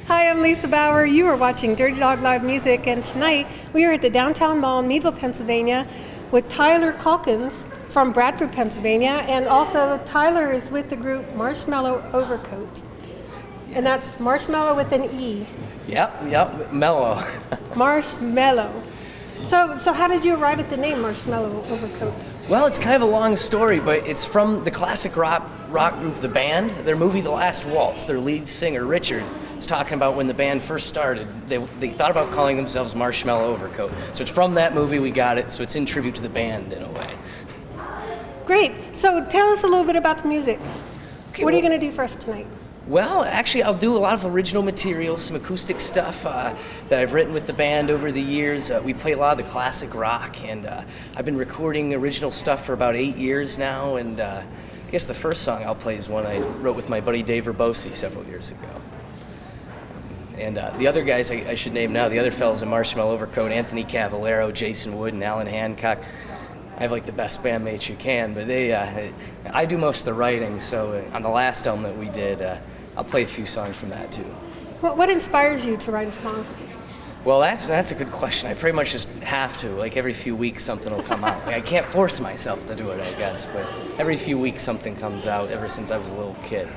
Hi, I'm Lisa Bauer. You are watching Dirty Dog Live Music, and tonight we are at the Downtown Mall in Meadville, Pennsylvania, with Tyler Calkins from Bradford, Pennsylvania, and also Tyler is with the group Marshmellow Overcoat. Yes. And that's Marshmellow with an E. Yep, mellow. Marshmellow. So how did you arrive at the name Marshmellow Overcoat? Well, it's kind of a long story, but it's from the classic rock group The Band. Their movie The Last Waltz, their lead singer Richard was talking about when the band first started. They thought about calling themselves Marshmellow Overcoat. So it's from that movie we got it, so it's in tribute to the band in a way. Great. So tell us a little bit about the music. Okay, what are you going to do for us tonight? Well, actually, I'll do a lot of original material, some acoustic stuff that I've written with the band over the years. We play a lot of the classic rock, and I've been recording original stuff for about 8 years now, and I guess the first song I'll play is one I wrote with my buddy Dave Verbosi several years ago. And the other guys I should name now, the other fellas in Marshmellow Overcoat, Anthony Cavallero, Jason Wood, and Alan Hancock. I have like the best bandmates you can, but I do most of the writing, so on the last album that we did, I'll play a few songs from that too. What inspires you to write a song? Well, that's a good question. I pretty much just have to. Like every few weeks something will come out. Like, I can't force myself to do it, I guess, but every few weeks something comes out ever since I was a little kid.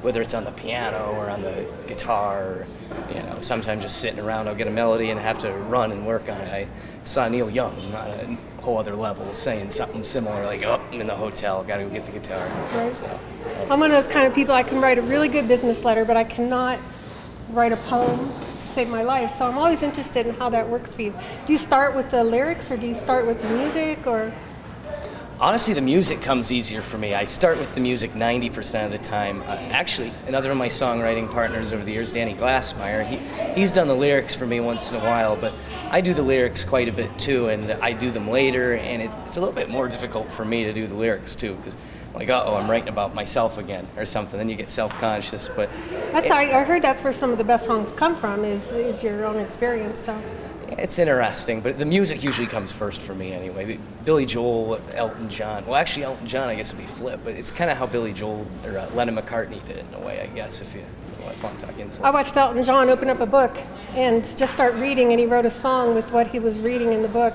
Whether it's on the piano or on the guitar, or, sometimes just sitting around, I'll get a melody and have to run and work on it. I saw Neil Young on a whole other level saying something similar, like, oh, I'm in the hotel, gotta go get the guitar. Right. So, I'm one of those kind of people, I can write a really good business letter, but I cannot write a poem to save my life. So I'm always interested in how that works for you. Do you start with the lyrics, or do you start with the music, or? Honestly, the music comes easier for me. I start with the music 90% of the time. Actually, another of my songwriting partners over the years, Danny Glassmeyer, he's done the lyrics for me once in a while, but I do the lyrics quite a bit too, and I do them later, and it's a little bit more difficult for me to do the lyrics too, because I'm like, uh-oh, I'm writing about myself again, or something. Then you get self-conscious, but... I heard that's where some of the best songs come from, is your own experience, so... It's interesting, but the music usually comes first for me anyway. Billy Joel, Elton John. Well, actually, Elton John, I guess, would be flip, but it's kind of how Billy Joel or Lennon McCartney did in a way, I guess, if you want to talk influence. I watched Elton John open up a book and just start reading, and he wrote a song with what he was reading in the book.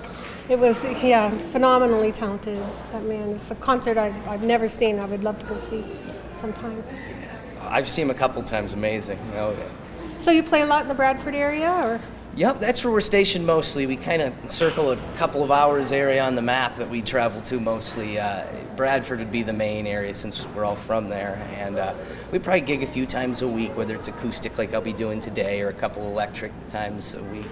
It was, phenomenally talented, that man. It's a concert I've never seen. I would love to go see sometime. I've seen him a couple times, amazing. So you play a lot in the Bradford area, or? Yep, that's where we're stationed mostly. We kind of circle a couple of hours area on the map that we travel to mostly. Bradford would be the main area since we're all from there. And we probably gig a few times a week, whether it's acoustic like I'll be doing today or a couple electric times a week.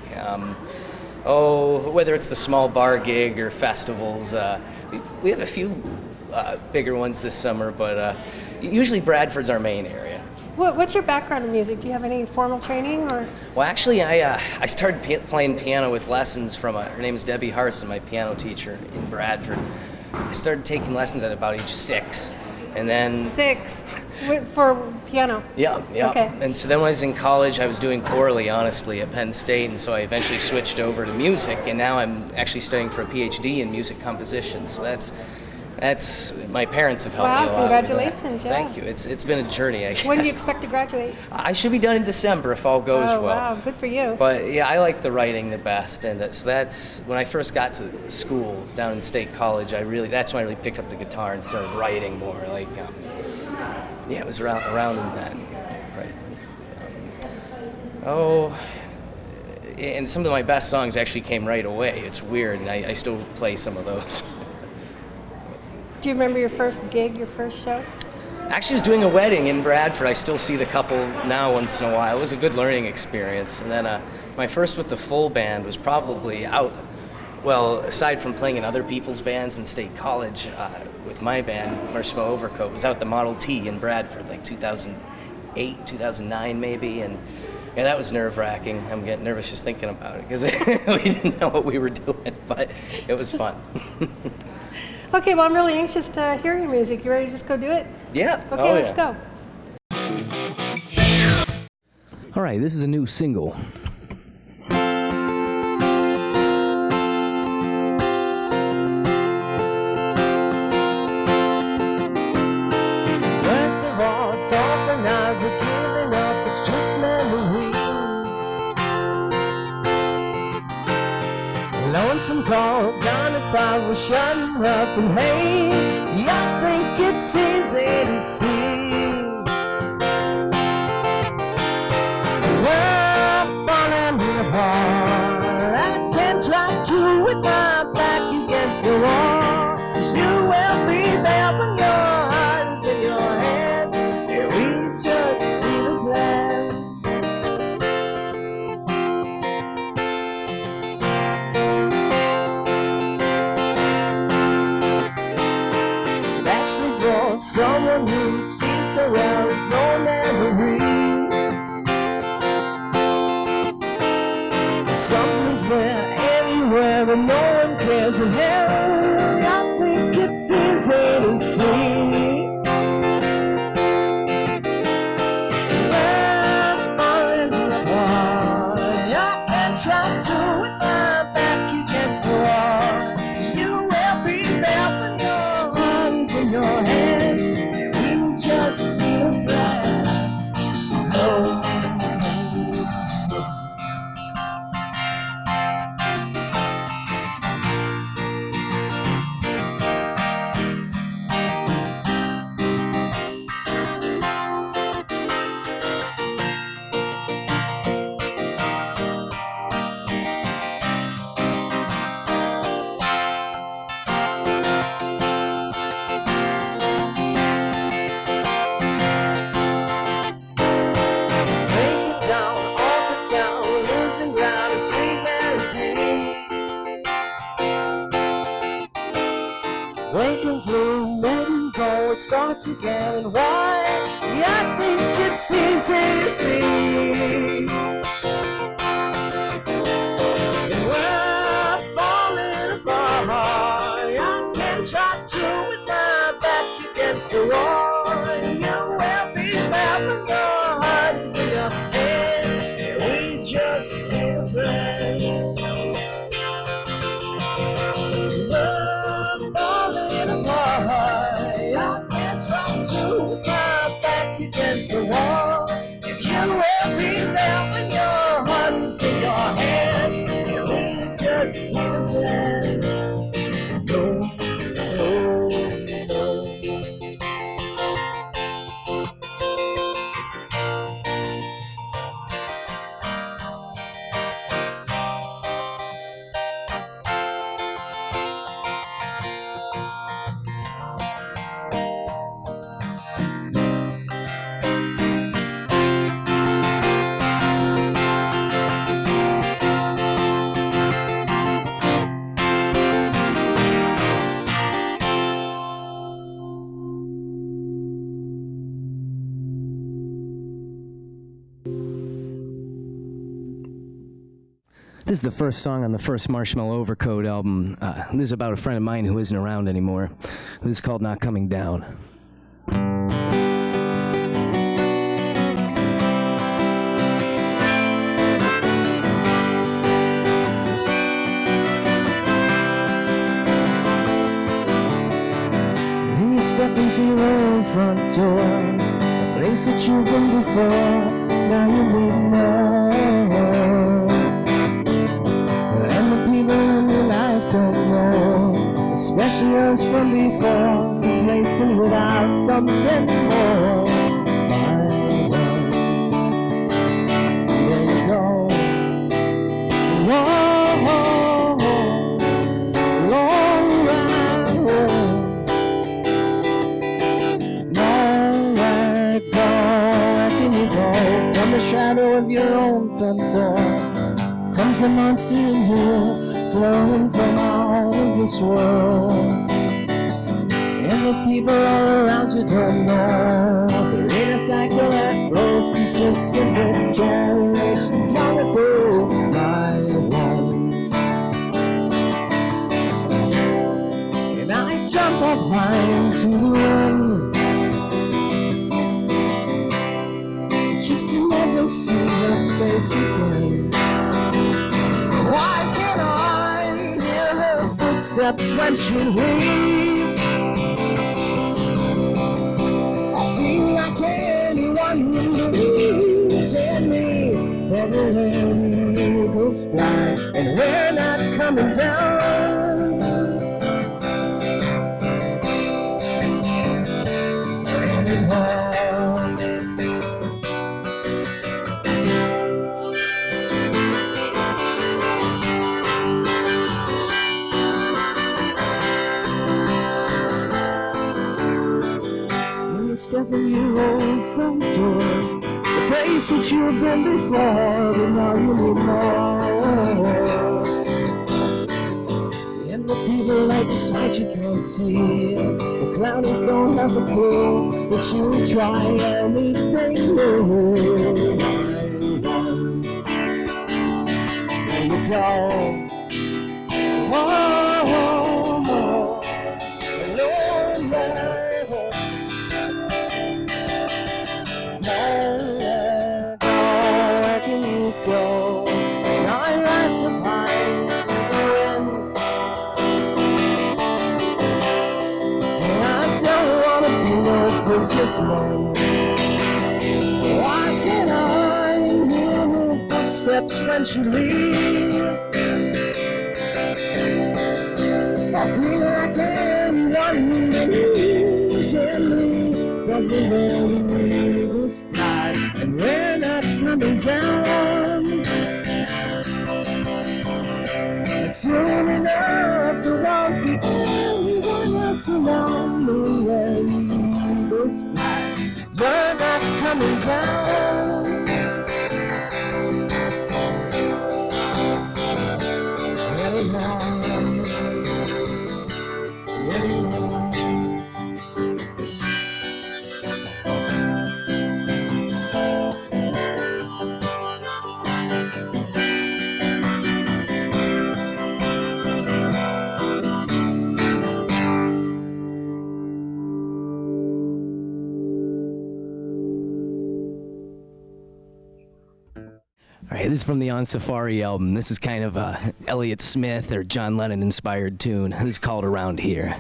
Whether it's the small bar gig or festivals. We have a few bigger ones this summer, but usually Bradford's our main area. What's your background in music? Do you have any formal training, or? Well, actually, I started playing piano with lessons from her name is Debbie Harson, my piano teacher in Bradford. I started taking lessons at about age 6, and then 6 for piano. Yeah. Okay. And so then when I was in college, I was doing poorly, honestly, at Penn State, and so I eventually switched over to music, and now I'm actually studying for a PhD in music composition. So that's my parents have helped me a lot. Wow, congratulations, yeah. Thank you. It's been a journey, I guess. When do you expect to graduate? I should be done in December if all goes well. Wow, good for you. But yeah, I like the writing the best, and so that's when I first got to school down in State College. That's when I really picked up the guitar and started writing more. Like, it was around in that. Right. And some of my best songs actually came right away. It's weird, and I still play some of those. Do you remember your first gig, your first show? Actually, I was doing a wedding in Bradford. I still see the couple now once in a while. It was a good learning experience. And then my first with the full band was probably out, well, aside from playing in other people's bands in State College, with my band, Marshmellow Overcoat, was out at the Model T in Bradford, like 2008, 2009 maybe. And yeah, that was nerve-wracking. I'm getting nervous just thinking about it because we didn't know what we were doing, but it was fun. Okay, well, I'm really anxious to hear your music. You ready to just go do it? Yeah. Okay, let's go. All right, this is a new single. Worst of all, it's all for now. We're giving up. It's just me. some call down if I was shutting up. And hey, I think it's easy to see we're falling apart. I can drive you with my back against the wall. You will be there when your heart is in your hands. And we just see the plan. Especially for someone who sees so well as no memory. Something's there anywhere and no one cares. And hey, I think it's easy to see we're falling apart. I can try to with my back against the wall. You will be there when your heart is in your hands. We just see the plan. Oh. Waking through, letting go, it starts again. And why? I think it's easy to see. And we're falling apart. I can try to with my back against the wall. And you will be there when your heart is in your hands. And we just see the plan. I can't try to come back against the wall. If you will be there when your heart is in your hand, and we just see the plan. No, no, no. This is the first song on the first Marshmellow Overcoat album. This is about a friend of mine who isn't around anymore. This is called Not Coming Down. When you step into your own front door, a place that you've been before, now you wouldn't know. And the people in your life don't know, especially us from before, replacing without something more. My love, there you go. Whoa, long ride home. Nowhere to go, where can you go? From the shadow of your own front door comes a monster in you, flowing from all of this world. And the people all around you don't know there ain't a cycle that grows consistent with generations long ago. My one, and I jump up high into the wind just to never see her face again. Why can't I hear her footsteps when she leaves? I feel like anyone who believes in me, everywhere we go. eagles fly, and we're not coming down anymore. Step in your old front door, the place that you've been before, but now you need more. And the people right beside you can't see, the clownies don't have a clue, but you try anything new. There you go. Businessman, why can't I hear her footsteps when she leaves? I feel like everyone believes in me, but the eagles fly, and we're not coming down. It's soon enough to walk the everyone else along the way. You're not coming down anymore. All right, this is from the On Safari album. This is kind of a Elliott Smith or John Lennon inspired tune. This is called Around Here.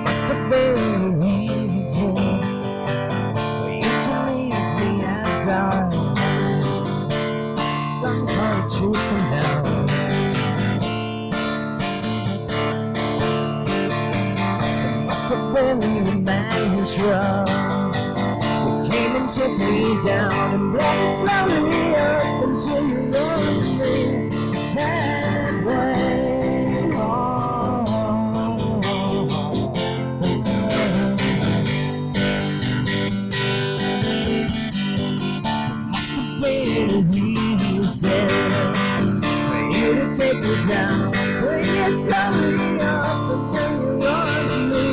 Must have been the reason for you to leave me as I some kind of truth from now. When the man who drunk, you came and took me down and brought it slowly up until you loved me that way. Must have been a reason for you to take me down, bring it slowly up until you loved me.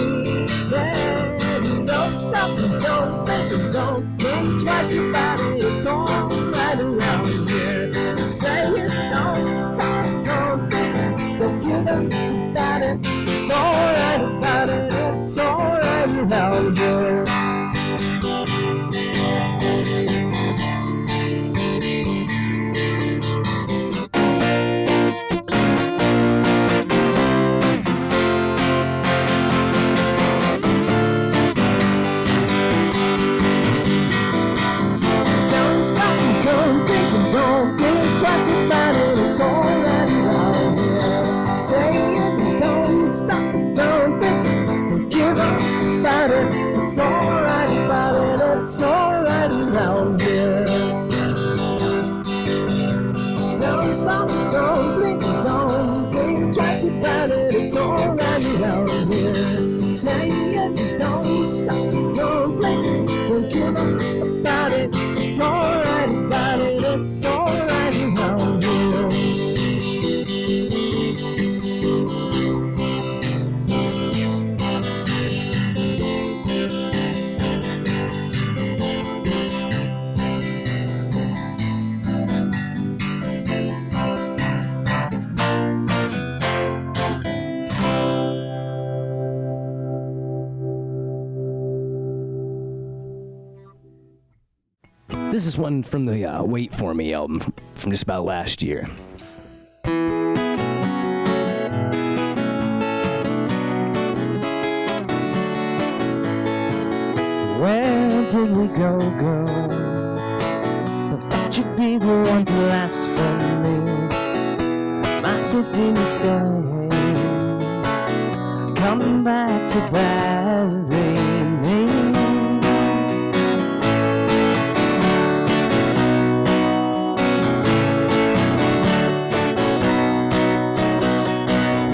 Stop and don't think and don't think twice about it. It's all right around here. Say it, don't stop, don't think, don't give up about it. It's all right about it. It's all right around here. It's all right around here. Say it, don't stop, don't think, don't give up about it. It's all right about it. It's all right around here. Don't stop, don't blink, don't think twice about it. It's all right around here. Say it, don't stop, don't blink, don't give up about it. It's all right about it. It's all right around here. This is one from the Wait For Me album from just about last year. Where did we go, girl? I thought you'd be the one to last for me. My 15 to stay. Come back to bury me.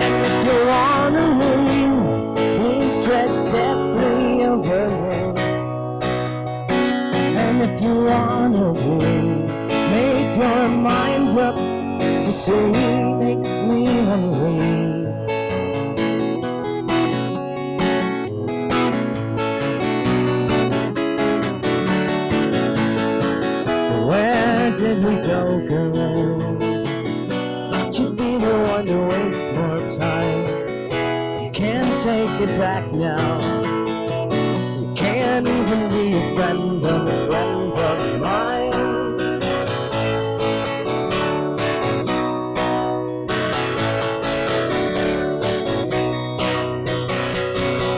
And if you're wandering, please tread carefully over me. And if you wanna make your mind up, to say makes me hungry. Where did we go, girl? Thought you'd be the one to waste more time. You can't take it back now. You can't even be a friend of mine.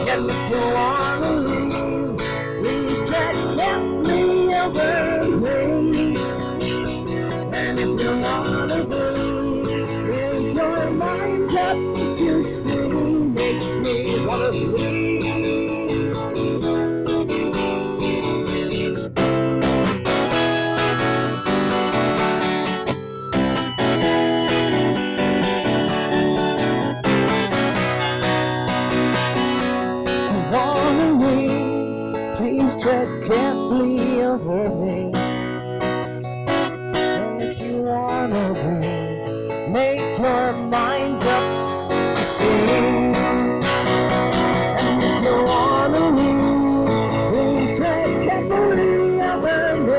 And if you wanna leave, please tread carefully over me. And if you wanna believe, make your mind up to see makes me wanna leave. Please tread carefully over me. And if you wanna make your mind up to see. And if you wanna please tread carefully over me.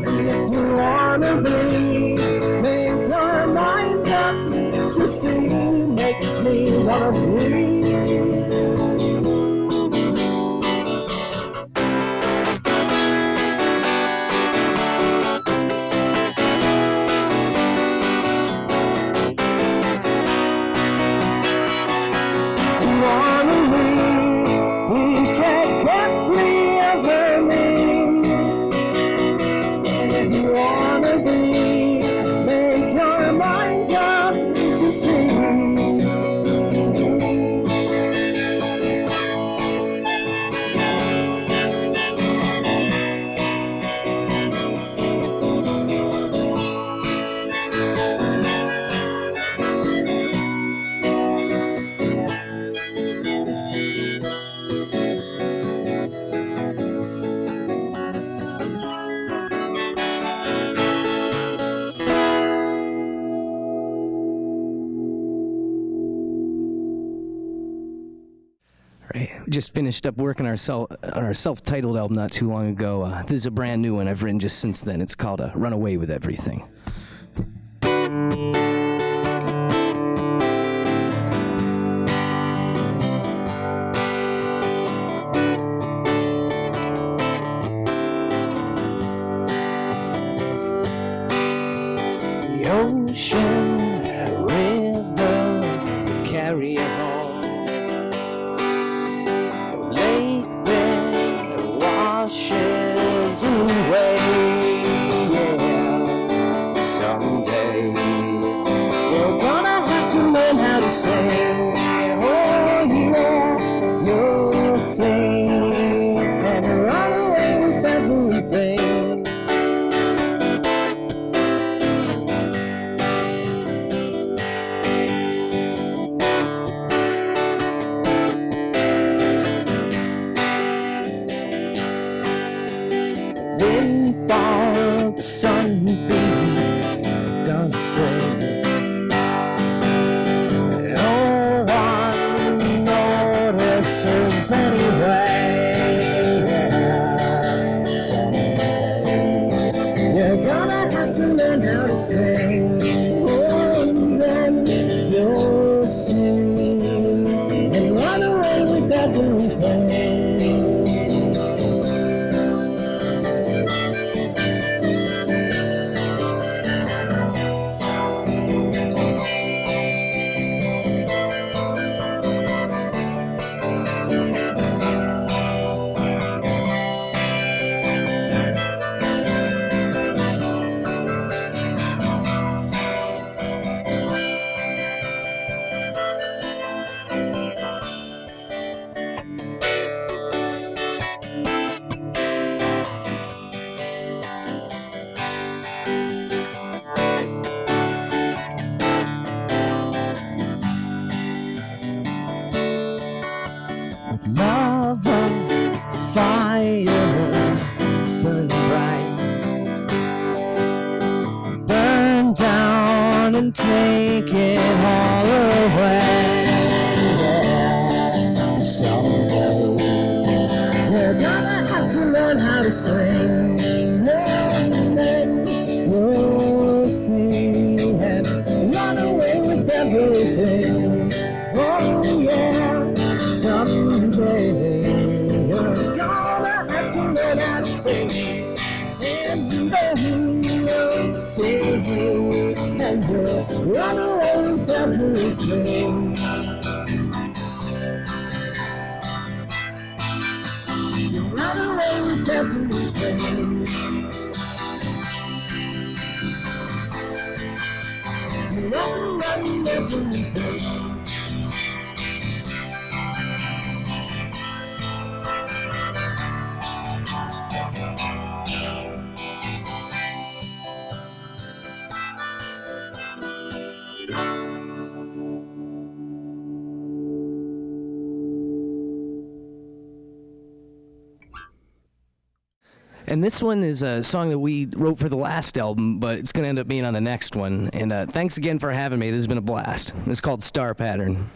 And if you wanna make your mind up to see makes me wanna breathe. Just finished up working on our self-titled album not too long ago. This is a brand new one I've written just since then. It's called Run Away With Everything. The ocean, river, carry it home. Washes away, yeah. Someday you're gonna have to learn how to sing. Oh yeah, you'll sing and run away with everything. Windfall, the sunbeams gone astray. Oh, to swing, and then you'll see and run away with everything. Oh yeah, someday you're gonna have to learn how to sing, and then you'll see and you'll run away with everything. Run away with everything. Run everything. And this one is a song that we wrote for the last album, but it's going to end up being on the next one. And thanks again for having me. This has been a blast. It's called Star Pattern.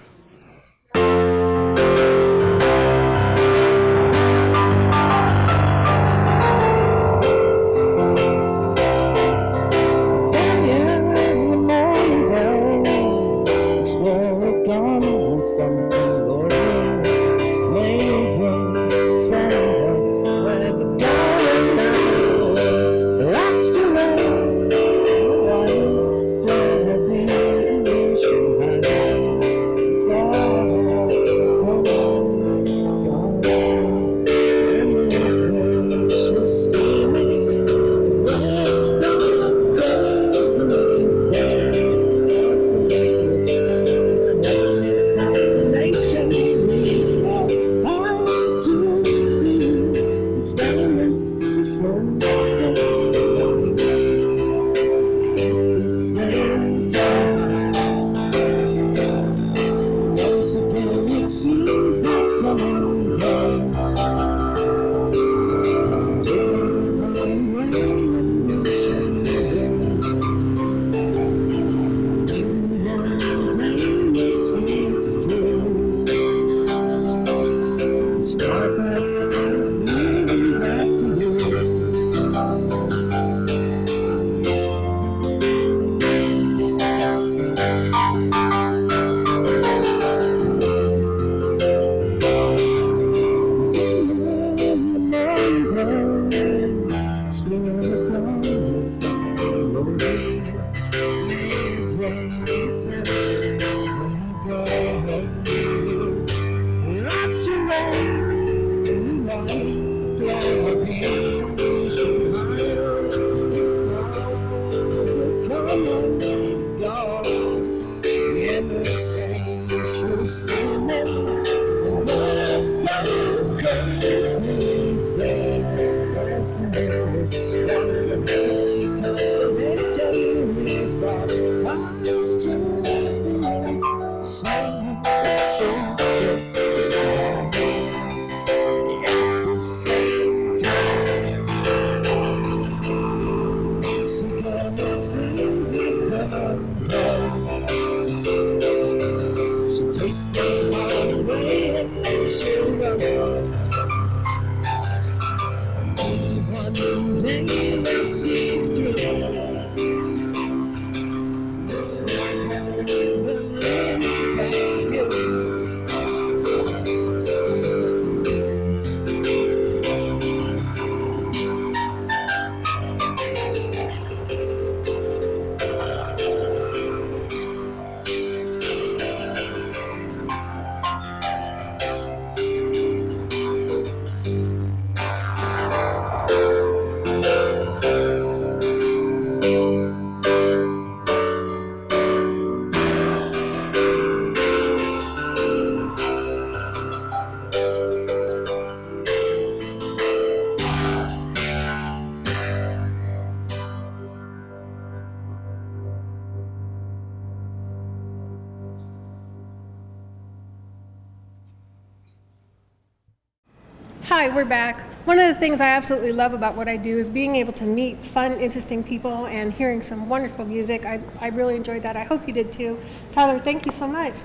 Hi, we're back. One of the things I absolutely love about what I do is being able to meet fun, interesting people and hearing some wonderful music. I really enjoyed that. I hope you did too. Tyler, thank you so much.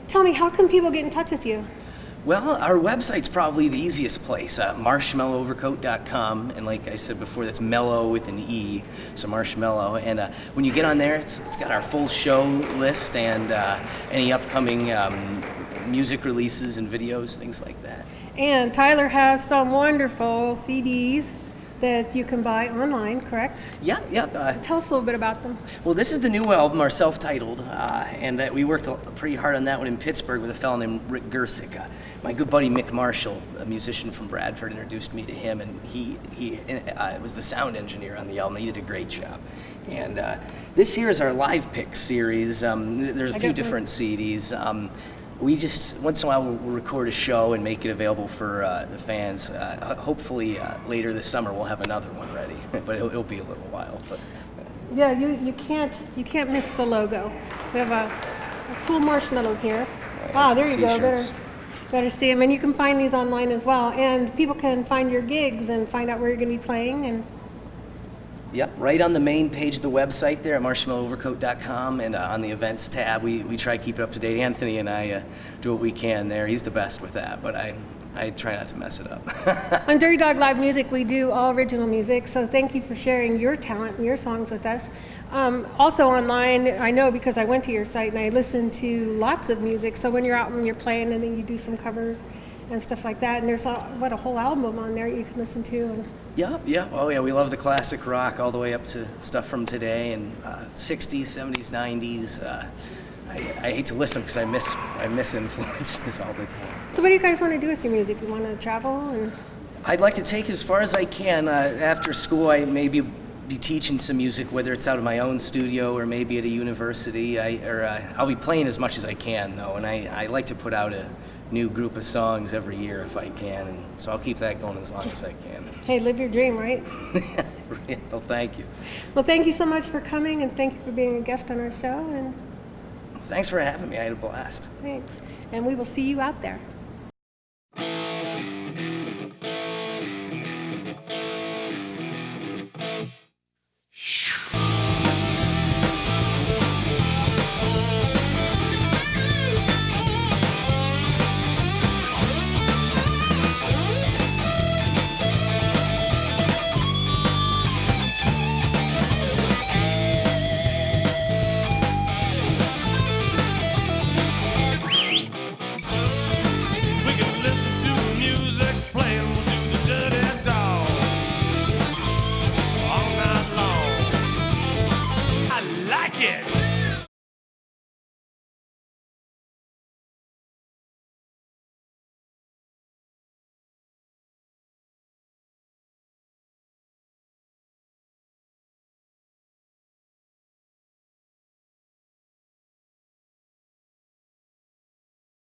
Tell me, how can people get in touch with you? Well, our website's probably the easiest place, marshmellowovercoat.com, and like I said before, that's mellow with an E, so Marshmellow. And when you get on there, it's got our full show list and any upcoming music releases and videos, things like that. And Tyler has some wonderful CDs that you can buy online, correct? Yeah. Tell us a little bit about them. Well, this is the new album, our self-titled, and we worked pretty hard on that one in Pittsburgh with a fellow named Rick Gersick. My good buddy Mick Marshall, a musician from Bradford, introduced me to him, and he was the sound engineer on the album. He did a great job. And this here is our live pick series. There's a few different CDs. We just, once in a while, we'll record a show and make it available for the fans. Hopefully, later this summer, we'll have another one ready, but it'll be a little while. But Yeah, you can't miss the logo. We have a cool marshmallow here. Ah, there you go. Better see them, and you can find these online as well. And people can find your gigs and find out where you're going to be playing. And yep, right on the main page of the website there at marshmellowovercoat.com, and on the events tab, we try to keep it up to date. Anthony and I do what we can there. He's the best with that, but I try not to mess it up. on Dirty Dog Live Music, we do all original music, so thank you for sharing your talent and your songs with us. Also online, I know because I went to your site and I listened to lots of music, so when you're out, when you're playing, and then you do some covers and stuff like that, and there's a whole album on there you can listen to. And Yeah. Oh, yeah, we love the classic rock all the way up to stuff from today and 60s, 70s, 90s. I hate to list them because I miss influences all the time. so what do you guys want to do with your music? You want to travel? And I'd like to take as far as I can. After school, I maybe be teaching some music, whether it's out of my own studio or maybe at a university. I'll be playing as much as I can, though, and I like to put out a new group of songs every year if I can, and so I'll keep that going as long as I can. hey, live your dream, right? Well, thank you. Well, thank you so much for coming, and thank you for being a guest on our show. And Thanks for having me. I had a blast. thanks. And we will see you out there.